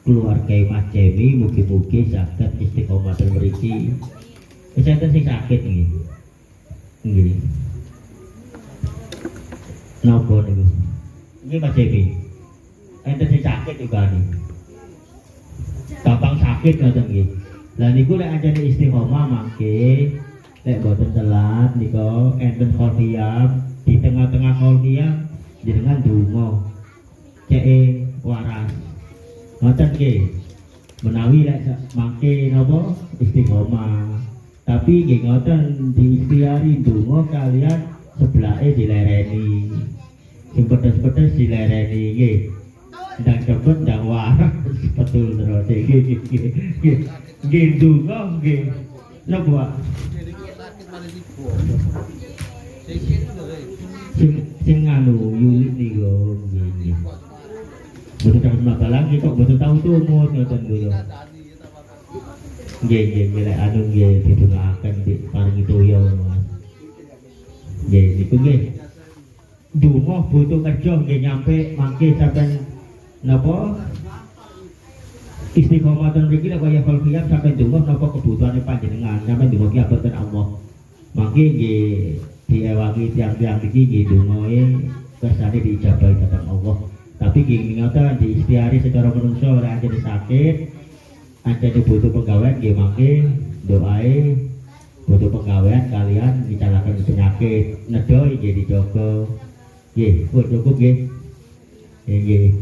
keluarga Mas Jemi mugi-mugi saged istiqomah ten mriki. Wis enten sing sakit nggih. Nggih. Napa niku? Nggih Mas Jemi. Enten sing sakit juga nih. Gampang sakit ngoten nggih. Lah niku lek anjene istiqomah mangke lek boten telat nika enten khotiyam di tengah-tengah khotiyam jenengan donga ceke waras. Ngoten nggih. Menawi lek mangke napa istiqomah. Tapi nggih ngoten diikhtiari donga kalian sebelake dilereni. Sing pedes-pedes dilereni nggih. Ndang cepet ndang waras betul terus nggih. Nggih donga nggih. Napa? Sing anu yulit niku nggih. Betul tahu napa lagi kok betul tahu tumut ngoten dulu. Nggih lek anu nggih didongaaken di paringi toya Mas. Nggih niku nggih. Donga butuh kerja nggih nyampe mangke sampean napa istiqomah ten mriki lek kaya khilaf sampean donga napa kebutuhane panjenengan sampean donga ki aboten Allah. Mangke nggih diewangi tiang-tiang iki nggih dongae kersane diijabahi datang Allah. Tapi gini ngoten diikhtiari secara menungso ora anjene sakit, anjene butuh penggawean nggih mangke doae butuh penggawean kalian dicalaken penyakit, nedha nggih dijogo. Nggih, cukup nggih. Nggih.